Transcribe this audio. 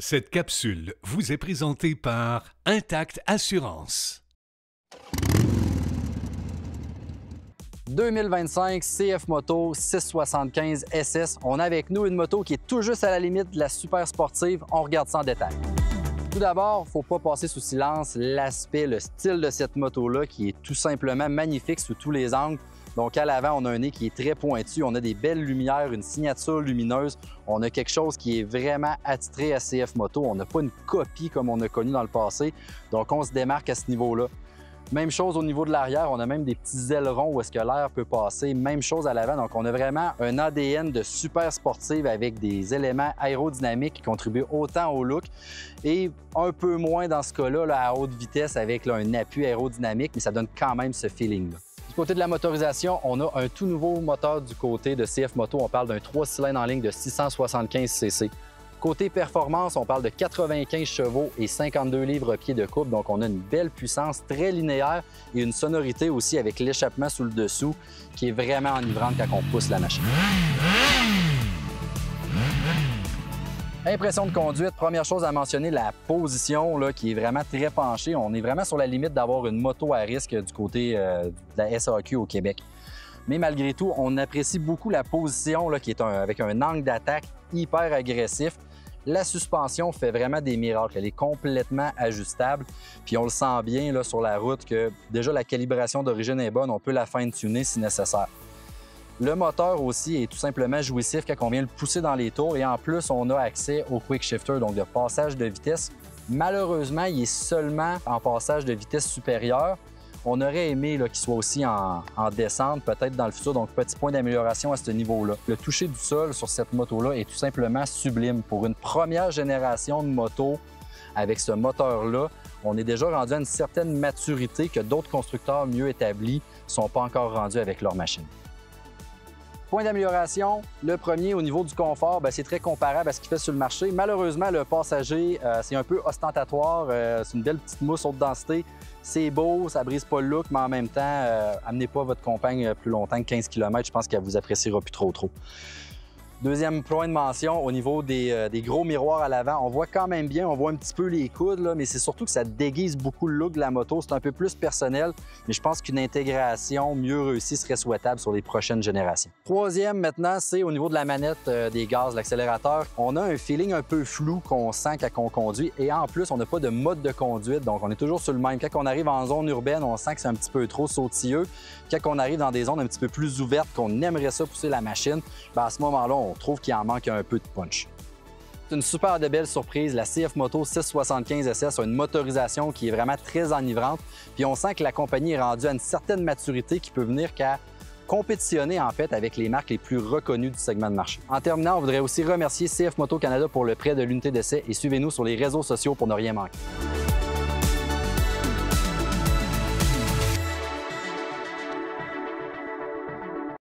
Cette capsule vous est présentée par Intact Assurance. 2025 CF Moto 675 SS. On a avec nous une moto qui est tout juste à la limite de la super sportive. On regarde ça en détail. Tout d'abord, il ne faut pas passer sous silence l'aspect, le style de cette moto-là qui est tout simplement magnifique sous tous les angles. Donc à l'avant, on a un nez qui est très pointu, on a des belles lumières, une signature lumineuse. On a quelque chose qui est vraiment attitré à CF Moto. On n'a pas une copie comme on a connu dans le passé. Donc on se démarque à ce niveau-là. Même chose au niveau de l'arrière, on a même des petits ailerons où est-ce que l'air peut passer. Même chose à l'avant, donc on a vraiment un ADN de super sportive avec des éléments aérodynamiques qui contribuent autant au look et un peu moins dans ce cas-là à haute vitesse avec un appui aérodynamique, mais ça donne quand même ce feeling-là. Du côté de la motorisation, on a un tout nouveau moteur du côté de CF Moto. On parle d'un 3 cylindres en ligne de 675 cc. Côté performance, on parle de 95 chevaux et 52 livres-pieds de couple. Donc, on a une belle puissance très linéaire et une sonorité aussi avec l'échappement sous le dessous qui est vraiment enivrante quand on pousse la machine. Impression de conduite, première chose à mentionner, la position là, qui est vraiment très penchée. On est vraiment sur la limite d'avoir une moto à risque du côté de la SAQ au Québec. Mais malgré tout, on apprécie beaucoup la position là, qui est avec un angle d'attaque hyper agressif. La suspension fait vraiment des miracles. Elle est complètement ajustable. Puis on le sent bien là, sur la route que déjà la calibration d'origine est bonne. On peut la fine-tuner si nécessaire. Le moteur aussi est tout simplement jouissif quand on vient le pousser dans les tours. Et en plus, on a accès au quick shifter, donc de passage de vitesse. Malheureusement, il est seulement en passage de vitesse supérieure. On aurait aimé qu'il soit aussi en descente, peut-être dans le futur, donc petit point d'amélioration à ce niveau-là. Le toucher du sol sur cette moto-là est tout simplement sublime. Pour une première génération de moto avec ce moteur-là, on est déjà rendu à une certaine maturité que d'autres constructeurs mieux établis ne sont pas encore rendus avec leur machine. Point d'amélioration, le premier au niveau du confort, c'est très comparable à ce qu'il fait sur le marché. Malheureusement, le passager, c'est un peu ostentatoire, c'est une belle petite mousse haute densité. C'est beau, ça brise pas le look, mais en même temps, amenez pas votre compagne plus longtemps que 15 km, je pense qu'elle vous appréciera plus trop. Deuxième point de mention, au niveau des gros miroirs à l'avant, on voit quand même bien, on voit un petit peu les coudes, là, mais c'est surtout que ça déguise beaucoup le look de la moto. C'est un peu plus personnel, mais je pense qu'une intégration mieux réussie serait souhaitable sur les prochaines générations. Troisième, maintenant, c'est au niveau de la manette des gaz, l'accélérateur. On a un feeling un peu flou qu'on sent quand on conduit et en plus, on n'a pas de mode de conduite, donc on est toujours sur le même. Quand on arrive en zone urbaine, on sent que c'est un petit peu trop sautilleux. Quand on arrive dans des zones un petit peu plus ouvertes, qu'on aimerait ça pousser la machine, à ce moment-là, on trouve qu'il en manque un peu de punch. C'est une super de belle surprise. La CF Moto 675 SS a une motorisation qui est vraiment très enivrante. Puis on sent que la compagnie est rendue à une certaine maturité qui peut venir qu'à compétitionner en fait avec les marques les plus reconnues du segment de marché. En terminant, on voudrait aussi remercier CF Moto Canada pour le prêt de l'unité d'essai et suivez-nous sur les réseaux sociaux pour ne rien manquer.